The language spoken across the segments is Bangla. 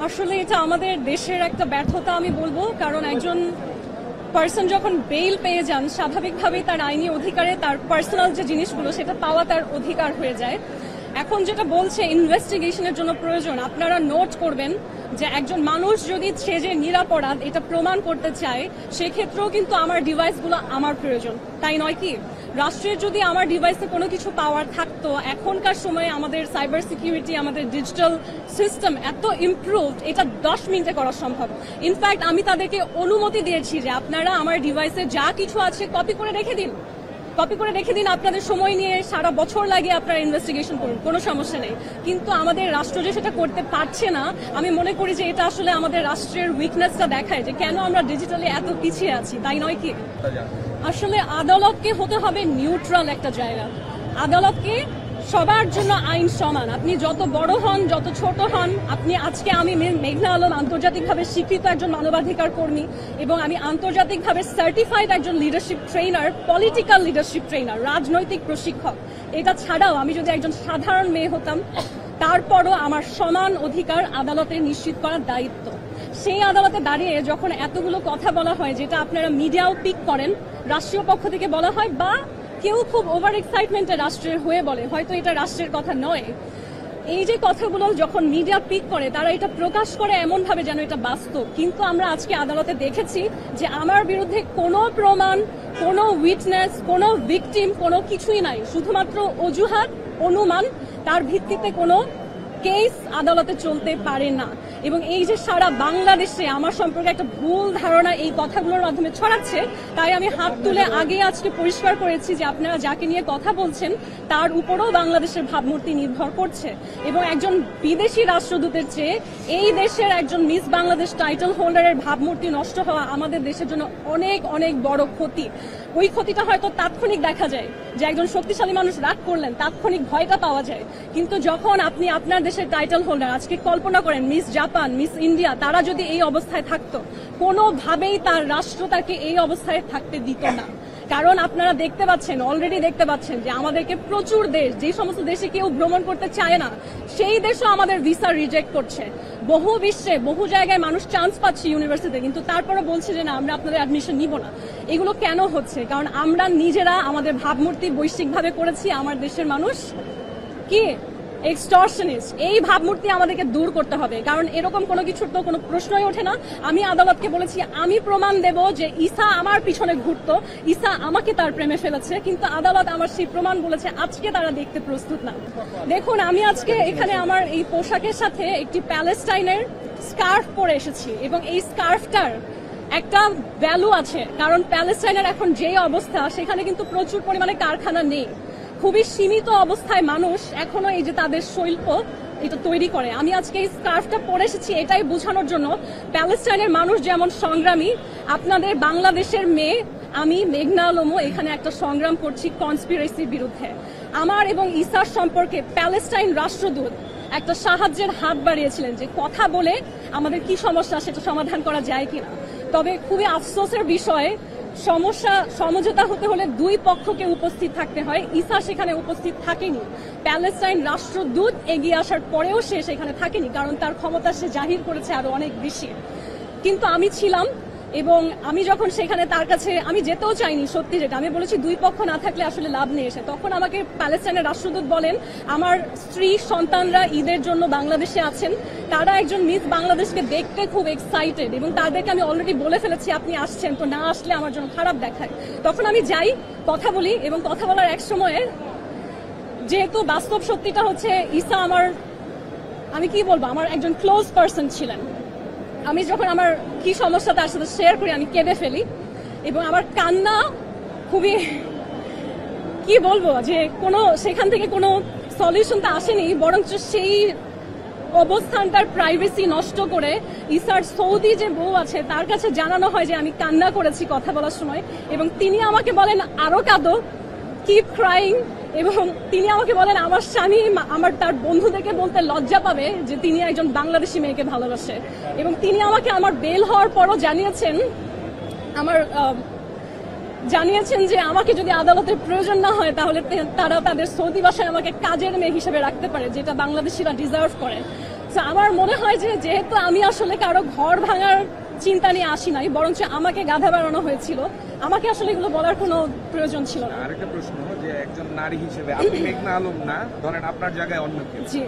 আসলে এটা আমাদের দেশের একটা ব্যর্থতা আমি বলবো, কারণ একজন পার্সন যখন বেইল পেয়ে যান স্বাভাবিকভাবেই তার আইনি অধিকারে তার পার্সোনাল যে জিনিসগুলো সেটা পাওয়া তার অধিকার হয়ে যায়। এখন যেটা বলছে ইনভেস্টিগেশনের জন্য প্রয়োজন, আপনারা নোট করবেন যে একজন মানুষ যদি সে যে নিরাপরাধ এটা প্রমাণ করতে চায় সেক্ষেত্রেও কিন্তু আমার ডিভাইসগুলো আমার প্রয়োজন, তাই নয় কি? রাষ্ট্রের যদি আমার ডিভাইসে কোনো কিছু পাওয়ার থাকতো, এখনকার সময়ে আমাদের সাইবার সিকিউরিটি, আমাদের ডিজিটাল সিস্টেম এত ইমপ্রুভড, এটা 10 মিনিটে করা সম্ভব। ইনফ্যাক্ট আমি তাদেরকে অনুমতি দিয়েছি যে আপনারা আমার ডিভাইসে যা কিছু আছে কপি করে রেখে দিন, আপনাদের সময় নিয়ে সারা বছর লাগে আপনারা ইনভেস্টিগেশন করুন, কোনো সমস্যা নেই। কিন্তু আমাদের রাষ্ট্র যে সেটা করতে পারছে না, আমি মনে করি যে এটা আসলে আমাদের রাষ্ট্রের উইকনেসটা দেখায় যে কেন আমরা ডিজিটালি এত পিছিয়ে আছি, তাই নয় কি? আসলে আদালতকে হতে হবে নিউট্রাল একটা জায়গা। আদালতকে সবার জন্য আইন সমান, আপনি যত বড় হন যত ছোট হন, আমি মেঘনা আলম আন্তর্জাতিকভাবে স্বীকৃত একজন মানবাধিকার কর্মী এবং আমি আন্তর্জাতিকভাবে সার্টিফাইড একজন leadership trainer, political leadership trainer, রাজনৈতিক প্রশিক্ষক। এটা ছাড়াও আমি যদি একজন সাধারণ মেয়ে হতাম, তারপরও আমার সমান অধিকার আদালতে নিশ্চিত করার দায়িত্ব। সেই আদালতে দাঁড়িয়ে যখন এতগুলো কথা বলা হয়, যেটা আপনারা মিডিয়াও পিক করেন, রাষ্ট্রীয় পক্ষ থেকে বলা হয় বা কেউ খুব ওভার এক্সাইটমেন্টে রাষ্ট্রের হয়ে বলে, হয়তো এটা রাষ্ট্রের কথা নয়, এই যে কথাগুলো যখন মিডিয়া পিক করে তারা এটা প্রকাশ করে এমন ভাবে যেন এটা বাস্তব। কিন্তু আমরা আজকে আদালতে দেখেছি যে আমার বিরুদ্ধে কোনো প্রমাণ, কোনো উইটনেস, কোনো ভিকটিম, কোনো কিছুই নাই, শুধুমাত্র অজুহাত, অনুমান, তার ভিত্তিতে কোনো কেস আদালতে চলতে পারে না। এবং এই যে সারা বাংলাদেশে আমার সম্পর্কে একটা ভুল ধারণা এই কথাগুলোর মাধ্যমে ছড়াচ্ছে, তাই আমি হাত তুলে আগে আজকে পরিষ্কার করেছি যে আপনারা যাকে নিয়ে কথা বলছেন তার উপরেও বাংলাদেশের ভাবমূর্তি নির্ভর করছে। এবং একজন বিদেশি রাষ্ট্রদূতের চেয়ে এই দেশের একজন মিস বাংলাদেশ টাইটেল হোল্ডারের ভাবমূর্তি নষ্ট হওয়া আমাদের দেশের জন্য অনেক অনেক বড় ক্ষতি। ওই ক্ষতিটা হয়তো তাৎক্ষণিক দেখা যায় যে একজন শক্তিশালী মানুষ রাগ করলেন, তাৎক্ষণিক ভয়টা পাওয়া যায়, কিন্তু যখন আপনি আপনার দেশের টাইটেল হোল্ডার, আজকে কল্পনা করেন মিস জাপান, মিস ইন্ডিয়া, তারা যদি এই অবস্থায় থাকতো, কোনোভাবেই তার রাষ্ট্র তাকে এই অবস্থায় থাকতে দিত না। কারণ আপনারা দেখতে পাচ্ছেন, অলরেডি দেখতে পাচ্ছেন যে আমাদেরকে প্রচুর দেশ, যে সমস্ত দেশে কেউ ভ্রমণ করতে চায় না সেই দেশও আমাদের ভিসা রিজেক্ট করছে। বহু বিশ্বে বহু জায়গায় মানুষ চান্স পাচ্ছে ইউনিভার্সিটিতে, কিন্তু তারপরে বলছে যে না, আমরা আপনাদের অ্যাডমিশন নিব না। এগুলো কেন হচ্ছে? কারণ আমরা নিজেরা আমাদের ভাবমূর্তি বৈশ্বিকভাবে করেছি আমার দেশের মানুষ কি এক্সটর্শনিস্ট। এই ভাবমূর্তি আমাদেরকে দূর করতে হবে, কারণ এরকম কোনো কিছুর তো কোনো প্রশ্নই ওঠে না। আমি আদালতকে বলেছি আমি প্রমাণ দেব যে ঈসা আমার পিছনে ঘুরতো, ঈসা আমাকে তার প্রেমে ফেলেছে, কিন্তু আদালত আমার সেই প্রমাণ বলেছে আজকে তারা দেখতে প্রস্তুত না। দেখুন, আমি আজকে এখানে আমার এই পোশাকের সাথে একটি প্যালেস্টাইনের স্কার্ফ পরে এসেছি এবং এই স্কার্ফটার একটা ভ্যালু আছে, কারণ প্যালেস্টাইনের এখন যে অবস্থা সেখানে কিন্তু প্রচুর পরিমাণে কারখানা নেই, খুবই সীমিত অবস্থায় মানুষ এখনো এই যে তাদের শিল্প এটা তৈরি করে। আমি আজকে এই স্কার্ফটা পরে এসেছি এটাই বোঝানোর জন্য প্যালেস্টাইনের মানুষ যেমন সংগ্রামী, আপনাদের বাংলাদেশের মেয়ে আমি মেঘনা আলমও এখানে একটা সংগ্রাম করছি কনস্পিরেসির বিরুদ্ধে। আমার এবং ঈসার সম্পর্কে প্যালেস্টাইন রাষ্ট্রদূত একটা সাহায্যের হাত বাড়িয়েছিলেন যে কথা বলে আমাদের কি সমস্যা সেটা সমাধান করা যায় কিনা। তবে খুবই আফসোসের বিষয়, সমঝোতা হতে হলে দুই পক্ষকে উপস্থিত থাকতে হয়। ঈসা সেখানে উপস্থিত থাকেনি, প্যালেস্টাইন রাষ্ট্রদূত এগিয়ে আসার পরেও সে সেখানে থাকেনি, কারণ তার ক্ষমতা সে জাহির করেছে আরো অনেক বেশি। কিন্তু আমি ছিলাম এবং আমি যখন সেখানে তার কাছে আমি যেতেও চাইনি, সত্যি যেটা আমি বলেছি দুই পক্ষ না থাকলে আসলে লাভ নেই এসে, তখন আমাকে প্যালেস্টাইনের রাষ্ট্রদূত বলেন আমার স্ত্রী সন্তানরা ঈদের জন্য বাংলাদেশে আছেন, তারা একজন মিস বাংলাদেশকে দেখতে খুব এক্সাইটেড এবং তাদেরকে আমি অলরেডি বলে ফেলেছি আপনি আসছেন, তো না আসলে আমার জন্য খারাপ দেখায়। তখন আমি যাই, কথা বলি এবং কথা বলার এক সময়ে যেহেতু বাস্তব সত্যিটা হচ্ছে ঈসা আমি কি বলবো, আমার একজন ক্লোজ পার্সন ছিলেন। আমি যখন আমার কি সমস্যা তার সাথে শেয়ার করি আমি কেঁদে ফেলি এবং আমার কান্না খুবই কি বলবো যে সেখান থেকে কোনো সলিউশন তো আসেনি, বরঞ্চ সেই অবস্থানটার প্রাইভেসি নষ্ট করে ঈসার সৌদি যে বউ আছে তার কাছে জানানো হয় যে আমি কান্না করেছি কথা বলার সময়, এবং তিনি আমাকে বলেন আরো কাঁদো, কিপ ক্রাইং, এবং তিনি আমাকে বলেন আমার স্বামী তার বন্ধুদেরকে বলতে লজ্জা পাবে যে তিনি একজন বাংলাদেশি মেয়েকে ভালোবাসে। এবং তিনি আমাকে আমার বেল হওয়ার পরও জানিয়েছেন যে আমাকে যদি আদালতের প্রয়োজন না হয় তাহলে তারা তাদের সৌদি বাসায় আমাকে কাজের মেয়ে হিসেবে রাখতে পারে, যেটা বাংলাদেশিরা ডিজার্ভ করে। তো আমার মনে হয় যে যেহেতু আমি আসলে কারো ঘর ভাঙার চিন্তা নিয়ে আসি নাই, বরঞ্চ আমাকে গাধা বানানো হয়েছিল, আমাকে আসলে এগুলো বলার কোনো প্রয়োজন ছিল না। আরেকটা প্রশ্ন, যে একজন নারী হিসেবে আপনি মেঘনা আলম না, ধরেন আপনার জায়গায় অন্য কেউ, জি,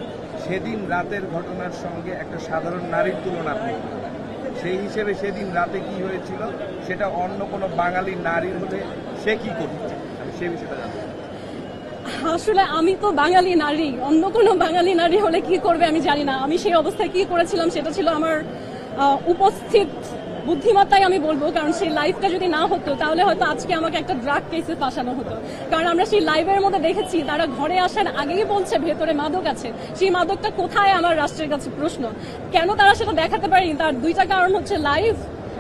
সেদিন রাতের ঘটনার সঙ্গে একটা সাধারণ নারীর তুলনা আপনি করবেন। সেই হিসেবে সেদিন রাতে কি হয়েছিল সেটা অন্য কোনো বাঙালি নারীর হলে সে কি করতে, আমি সেই বিষয়টা জানতে চাই। আসলে আমি তো বাঙালি নারী, অন্য কোনো বাঙালি নারী হলে কি করবে আমি জানি না। আমি সেই অবস্থায় কি করেছিলাম সেটা ছিল আমার উপস্থিত বুদ্ধিমত্তাই আমি বলবো, কারণ সেই লাইভটা যদি না হতো তাহলে হয়তো আজকে আমাকে একটা ড্রাগ কেসে ফাঁসানো হতো। কারণ আমরা সেই লাইভের মধ্যে দেখেছি তারা ঘরে আসার আগেই বলছে ভেতরে মাদক আছে। সেই মাদকটা কোথায় আমার রাষ্ট্রের কাছে প্রশ্ন। কেন তারা সেটা দেখাতে পারেনি, তার দুইটা কারণ হচ্ছে লাইভ,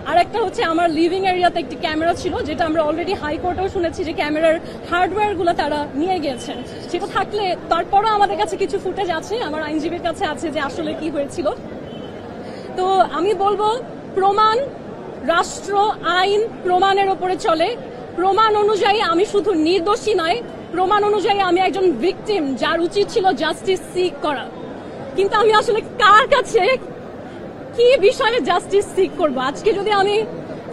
আর একটা হচ্ছে আমার লিভিং এরিয়াতে একটি ক্যামেরা ছিল, যেটা আমরা অলরেডি হাইকোর্টেও শুনেছি যে ক্যামেরার হার্ডওয়্যার গুলো তারা নিয়ে গিয়েছেন। সেটা থাকলে তারপরও আমাদের কাছে কিছু ফুটেজ আছে, আমার আইনজীবীর কাছে আছে যে আসলে কি হয়েছিল। তো আমি বলবো প্রমাণ, রাষ্ট্র আইন প্রমাণের উপরে চলে। প্রমাণ অনুযায়ী আমি শুধু নির্দোষী নয়, প্রমাণ অনুযায়ী আমি একজন ভিকটিম, যার উচিত ছিল জাস্টিস সিক করা। কিন্তু আমি আসলে কার কাছে কি বিষয়ে জাস্টিস সিক করবো? আজকে যদি আমি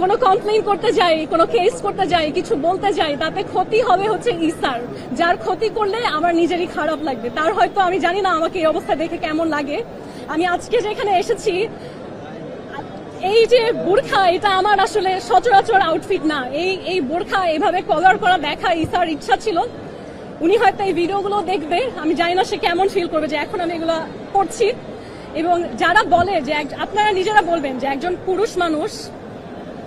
কোনো কমপ্লেইন করতে যাই, কোনো কেস করতে যাই, কিছু বলতে যাই, তাতে ক্ষতি হবে হচ্ছে ইসার, যার ক্ষতি করলে আমার নিজেরই খারাপ লাগবে। তার হয়তো আমি জানি না আমাকে এই অবস্থা দেখে কেমন লাগে। আমি আজকে যেখানে এসেছি, এই যে বোরখা, এটা আমার আসলে সচরাচর আউটফিট না। এই বোরখা এভাবে কভার করা দেখা ইসার ইচ্ছা ছিল। উনি হয়তো এই ভিডিওগুলো দেখবে, আমি জানি না সে কেমন ফিল করবে যে এখন আমি এগুলো করছি। এবং যারা বলে যে আপনারা নিজেরা বলবেন যে একজন পুরুষ মানুষ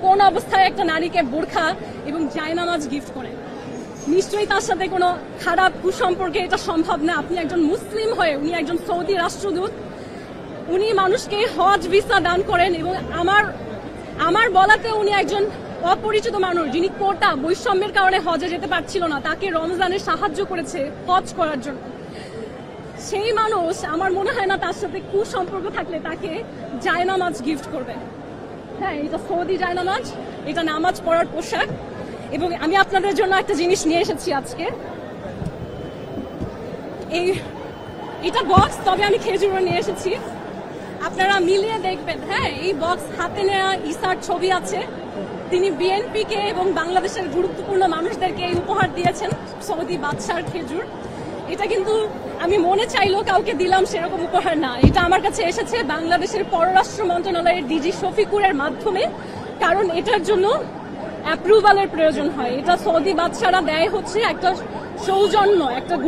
কোন অবস্থায় একটা নারীকে বোরখা এবং জায়নামাজ গিফট করে, নিশ্চয়ই তার সাথে কোনো খারাপ কুসম্পর্কে এটা সম্ভব না। আপনি একজন মুসলিম হয়ে, উনি একজন সৌদি রাষ্ট্রদূত, উনি মানুষকে হজ ভিসা দান করেন, এবং আমার বলাতে উনি একজন অপরিচিত মানুষ যিনি কোটা বৈষম্যের কারণে হজে যেতে পারছিল না, তাকে রমজানে সাহায্য করেছে হজ করার জন্য। সেই মানুষ আমার মনে হয় না তার সাথে কুসম্পর্ক থাকলে তাকে জায়নামাজ গিফট করবে। হ্যাঁ, এটা সৌদি জায়নামাজ, এটা নামাজ পড়ার পোশাক। এবং আমি আপনাদের জন্য একটা জিনিস নিয়ে এসেছি আজকে, এটা বক্স, তবে আমি খেজুরও নিয়ে এসেছি, আপনারা মিলিয়ে দেখবেন। হ্যাঁ, এই বক্স হাতে নেওয়া ইসার ছবি আছে। তিনি বিএনপিকে এবং বাংলাদেশের গুরুত্বপূর্ণ মানুষদেরকে এই উপহার দিয়েছেন, সৌদি বাদশার খেজুর। এটা কিন্তু আমি মনে চাইলেও কাউকে দিলাম সেরকম উপহার না, এটা আমার কাছে এসেছে বাংলাদেশের পররাষ্ট্র মন্ত্রণালয়ের ডিজি শফিকুরের মাধ্যমে, কারণ এটার জন্য অ্যাপ্রুভালের প্রয়োজন হয়। এটা সৌদি বাদশারা দেয় হচ্ছে একটা সৌজন্য, একটা